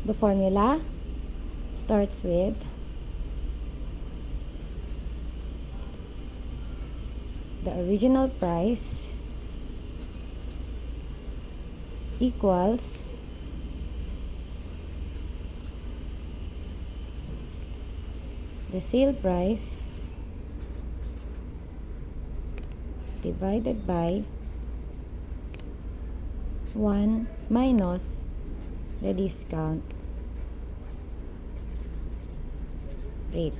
The formula starts with the original price equals the sale price divided by 1 minus the discount rate.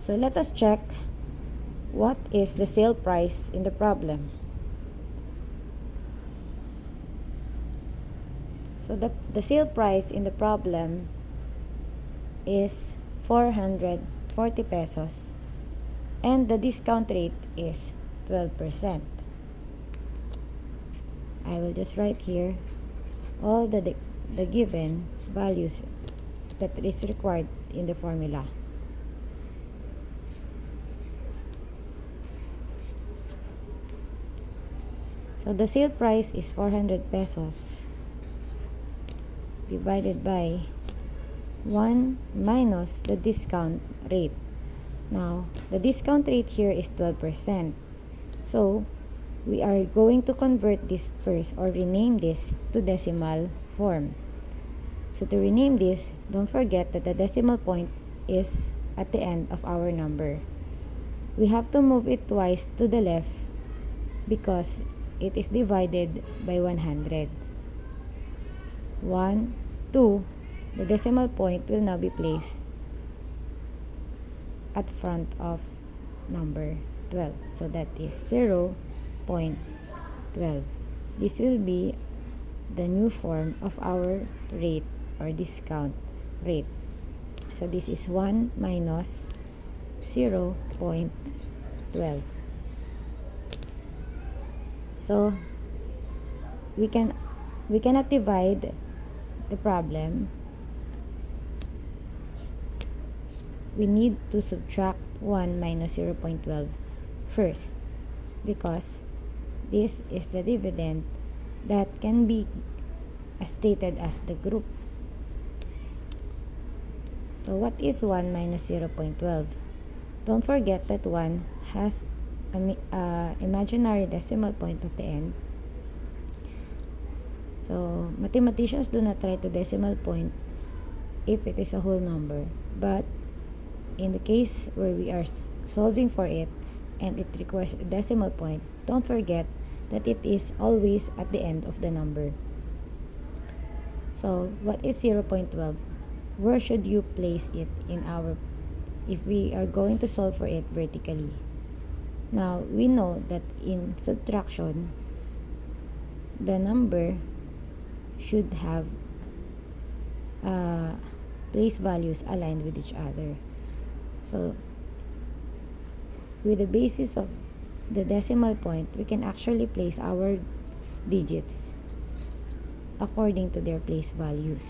So let us check what is the sale price in the problem. So the sale price in the problem is 440 pesos and the discount rate is 12%. I will just write here all the given values that is required in the formula. So the sale price is 400 pesos divided by 1 minus the discount rate. Now, the discount rate here is 12%. So, we are going to convert this first or rename this to decimal form. So, to rename this, don't forget that the decimal point is at the end of our number. We have to move it twice to the left because it is divided by 100. 1, 2, the decimal point will now be placed at front of number 12. So that is 0.12. This will be the new form of our rate or discount rate. So this is 1 minus 0.12. So we cannot divide the problem. We need to subtract 1 minus 0.12 first because this is the dividend that can be stated as the group. So what is 1 minus 0.12? Don't forget that 1 has an imaginary decimal point at the end. So mathematicians do not try to decimal point if it is a whole number, but in the case where we are solving for it and it requires a decimal point, don't forget that it is always at the end of the number. So what is 0.12? Where should you place it in if we are going to solve for it vertically? Now we know that in subtraction the number should have place values aligned with each other. So with the basis of the decimal point, we can actually place our digits according to their place values.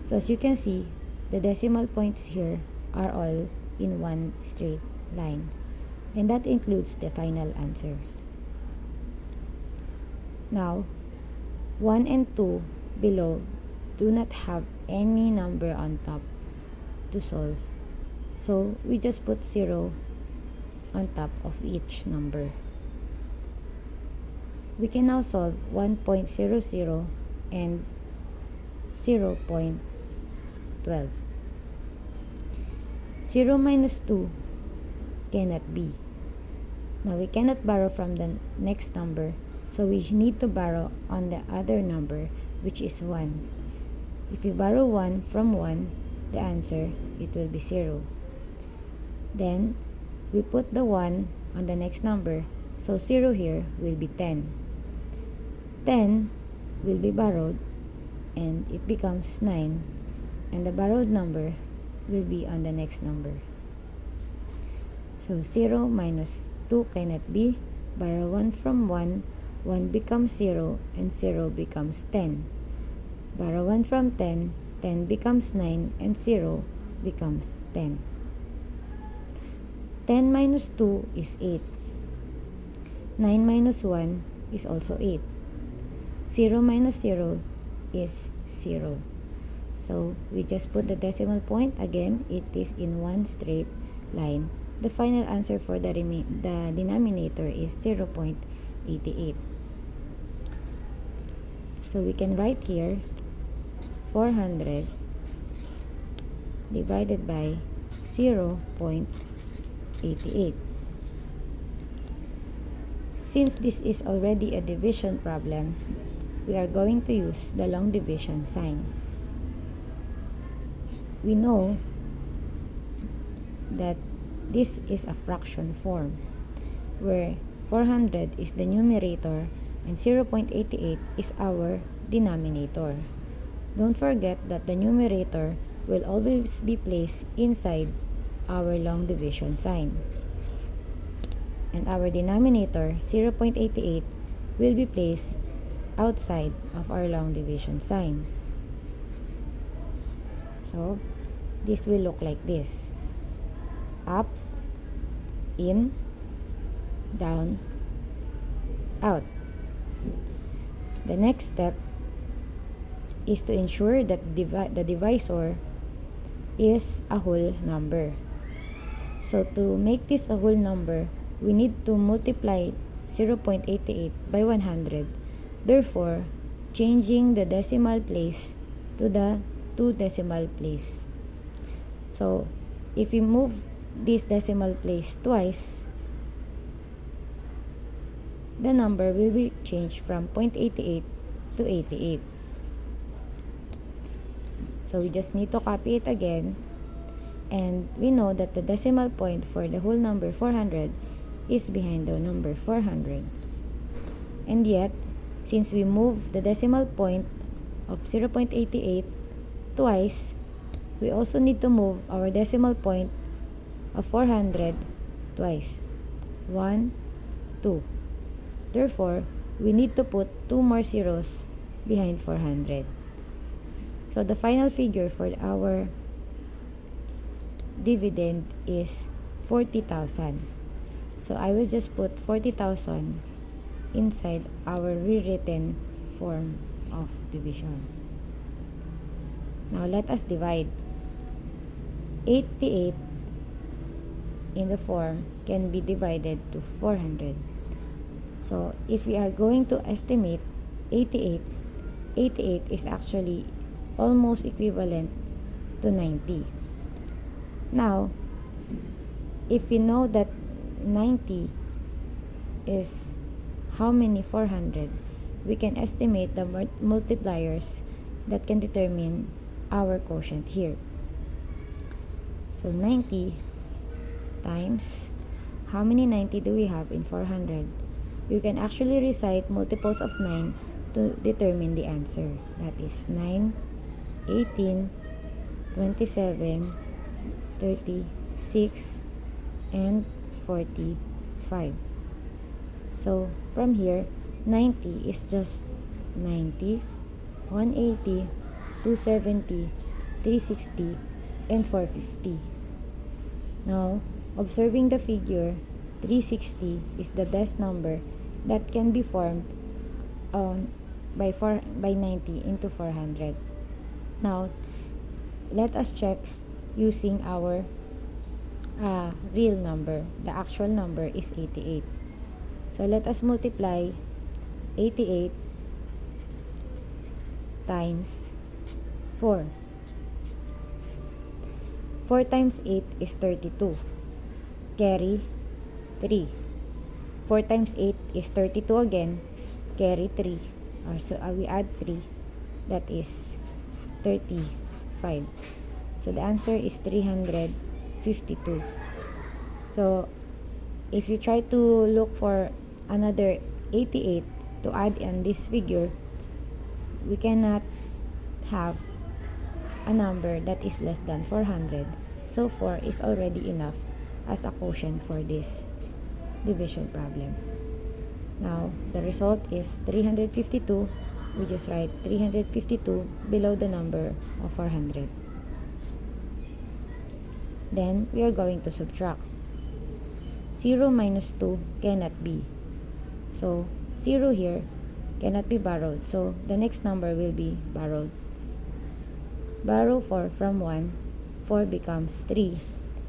So as you can see, the decimal points here are all in one straight line, and that includes the final answer. Now 1 and 2 below do not have any number on top to solve, so we just put 0 on top of each number. We can now solve 1.00 and 0.12. 0 minus 2 cannot be. Now we cannot borrow from the next number, so we need to borrow on the other number, which is 1. If we borrow 1 from 1, the answer, it will be 0. Then we put the 1 on the next number, so 0 here will be 10. 10 will be borrowed and it becomes 9, and the borrowed number will be on the next number. So 0 minus 2 cannot be. Borrow 1 from 1, 1 becomes 0 and 0 becomes 10. Borrow 1 from 10, 10 becomes 9 and 0 becomes 10. 10 minus 2 is 8. 9 minus 1 is also 8. 0 minus 0 is 0. So, we just put the decimal point. Again, it is in one straight line. The final answer for the denominator is 0.88. So, we can write here 400 divided by 0.88. Since this is already a division problem, we are going to use the long division sign. We know that this is a fraction form where 400 is the numerator and 0.88 is our denominator. Don't forget that the numerator will always be placed inside our long division sign. And our denominator, 0.88, will be placed outside of our long division sign. So, this will look like this. Up, in, down, out. The next step is to ensure that the divisor is a whole number. So, to make this a whole number, we need to multiply 0.88 by 100. Therefore, changing the decimal place to the 2 decimal place. So, if we move this decimal place twice, the number will be changed from 0.88 to 88. So, we just need to copy it again. And we know that the decimal point for the whole number 400 is behind the number 400. And yet, since we move the decimal point of 0.88 twice, we also need to move our decimal point of 400 twice. 1, 2. Therefore, we need to put 2 more zeros behind 400. So, the final figure for our dividend is 40,000. So, I will just put 40,000 inside our rewritten form of division. Now, let us divide. 88 in the form can be divided to 400. So, if we are going to estimate 88, 88 is actually almost equivalent to 90. Now, if we know that 90 is how many 400, we can estimate the multipliers that can determine our quotient here. So 90 times, how many 90 do we have in 400? You can actually recite multiples of 9 to determine the answer. That is 9, 18, 27, 36, and 45. So, from here, 90 is just 90, 180, 270, 360, and 450. Now, observing the figure, 360 is the best number that can be formed by 90 into 400. Now, let us check using our real number. The actual number is 88. So, let us multiply 88 times 4. 4 times 8 is 32. Carry 3. 4 times 8 is 32 again. Carry 3. So, we add 3. That is 35. So, the answer is 352. So, if you try to look for another 88 to add in this figure, we cannot have a number that is less than 400. So 4 is already enough as a quotient for this division problem. Now, the result is 352. We just write 352 below the number of 400. Then, we are going to subtract. 0 minus 2 cannot be. So 0 here cannot be borrowed. So the next number will be borrowed. Borrow 4 from 1, 4 becomes 3.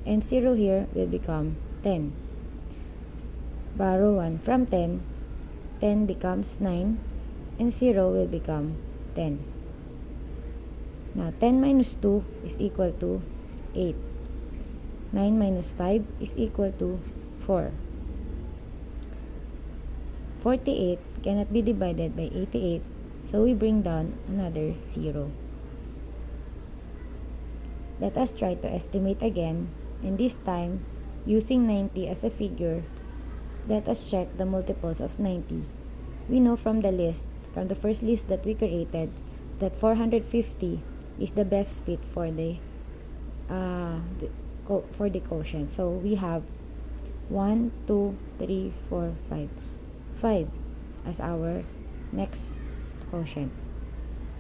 And 0 here will become 10. Borrow 1 from 10, 10 becomes 9. And 0 will become 10. Now 10 minus 2 is equal to 8. 9 minus 5 is equal to 4. 48 cannot be divided by 88, so we bring down another 0. Let us try to estimate again, and this time, using 90 as a figure, let us check the multiples of 90. We know from the list, from the first list that we created, that 450 is the best fit for the quotient. So we have 1, 2, 3, 4, 5. 5 as our next quotient.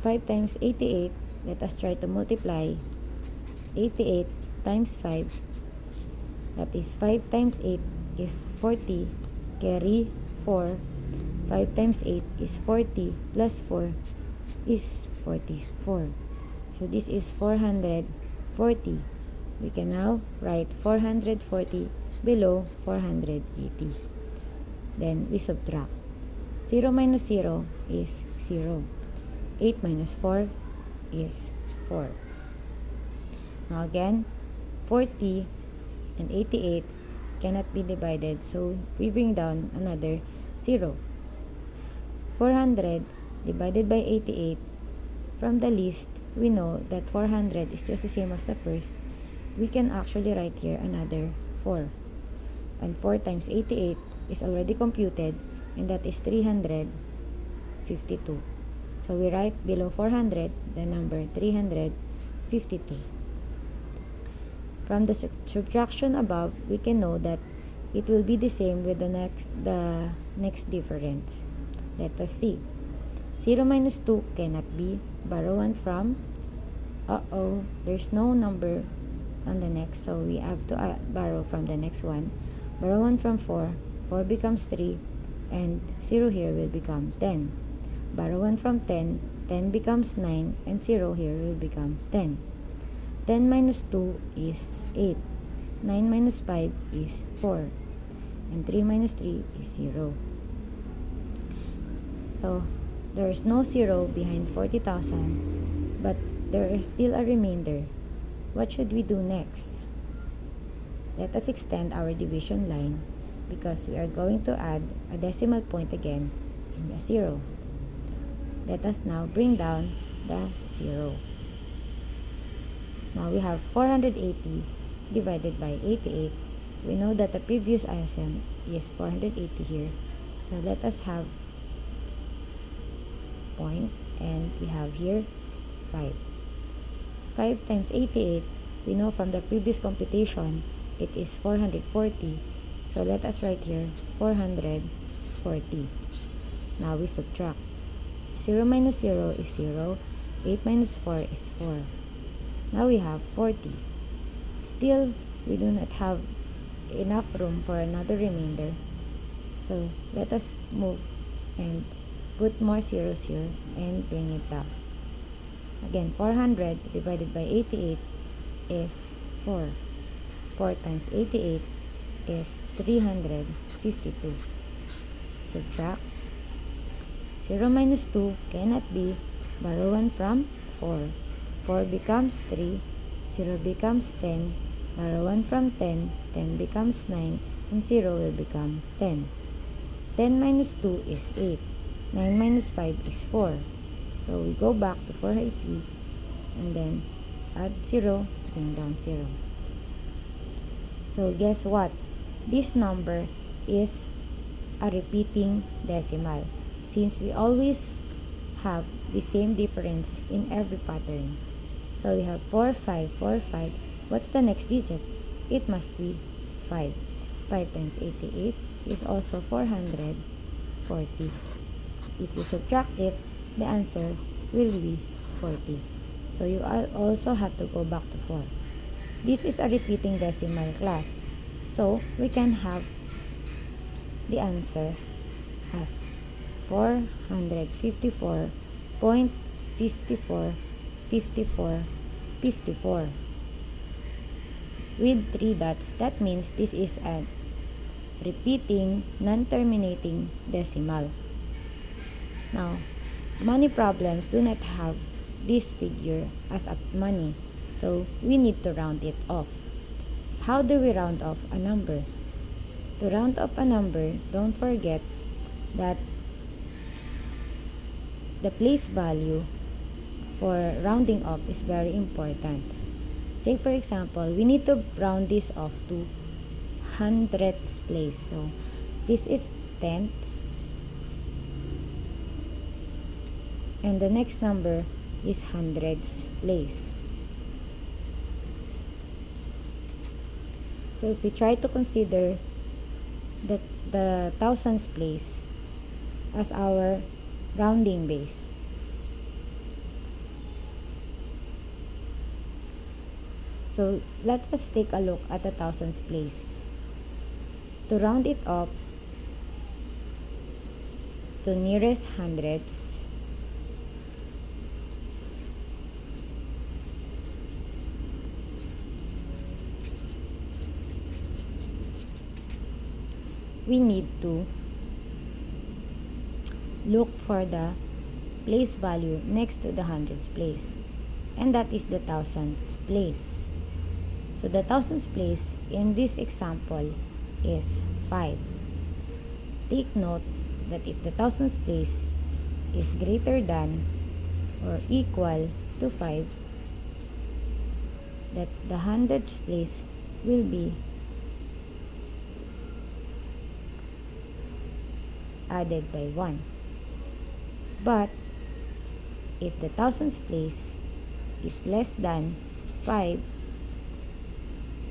5 times 88, let us try to multiply 88 times 5. That is 5 times 8 is 40. Carry 4. 5 times 8 is 40 plus 4 is 44. So this is 440. We can now write 440 below 480. Then we subtract. 0 minus 0 is 0. 8 minus 4 is 4. Now again, 40 and 88 cannot be divided, so we bring down another 0. 400 divided by 88. From the list, we know that 400 is just the same as the first. We can actually write here another 4. And 4 times 88 is already computed, and that is 352. So we write below 400 the number 352. From the subtraction above, we can know that it will be the same with the next difference. Let us see. 0 minus 2 cannot be. Borrow 1 from. There's no number on the next, so we have to borrow from the next one. Borrow 1 from 4. 4 becomes 3, and 0 here will become 10. Borrow 1 from 10, 10 becomes 9, and 0 here will become 10. 10 minus 2 is 8. 9 minus 5 is 4. And 3 minus 3 is 0. So, there is no 0 behind 40,000, but there is still a remainder. What should we do next? Let us extend our division line, because we are going to add a decimal point again in a 0. Let us now bring down the 0. Now we have 480 divided by 88. We know that the previous ISM is 480 here. So let us have point, and we have here 5. 5 times 88, we know from the previous computation, it is 440. So let us write here 440. Now we subtract. 0 minus 0 is 0. 8 minus 4 is 4. Now we have 40. Still, we do not have enough room for another remainder. So let us move and put more zeros here and bring it down. Again, 400 divided by 88 is 4. 4 times 88 is 352. Subtract. 0 minus 2 cannot be. Borrow 1 from 4. 4 becomes 3. 0 becomes 10. Borrow 1 from 10. 10 becomes 9. And 0 will become 10. 10 minus 2 is 8. 9 minus 5 is 4. So we go back to 480 and then add 0, bring down 0. So guess what? This number is a repeating decimal, since we always have the same difference in every pattern. So we have 4, 5, 4, 5. What's the next digit? It must be 5. 5 times 88 is also 440. If you subtract it, the answer will be 40. So you also have to go back to 4. This is a repeating decimal class. So we can have the answer as 454.545454. With 3 dots, that means this is a repeating, non-terminating decimal. Now, money problems do not have this figure as a money, so we need to round it off. How do we round off a number? To round up a number, don't forget that the place value for rounding up is very important. Say for example, we need to round this off to hundredths place. So this is tenths, and the next number is hundredths place. So if we try to consider the thousands place as our rounding base, so let us take a look at the thousands place. To round it up to nearest hundreds, we need to look for the place value next to the hundreds place, and that is the thousands place. So the thousands place in this example is 5. Take note that if the thousands place is greater than or equal to 5, that the hundreds place will be added by 1. But if the thousands place is less than 5,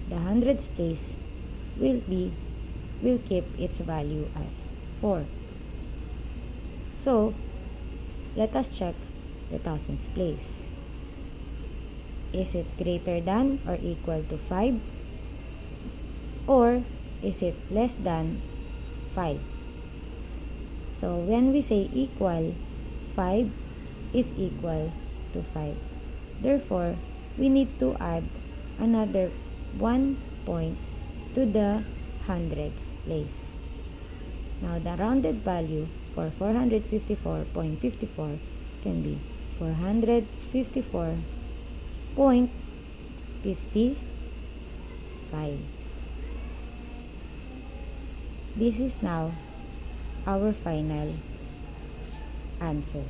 the hundreds place will keep its value as 4. So let us check the thousands place. Is it greater than or equal to 5, or is it less than 5? So when we say equal, 5 is equal to 5. Therefore, we need to add another 1 point to the hundreds place. Now the rounded value for 454.54 can be 454.55. This is now our final answer.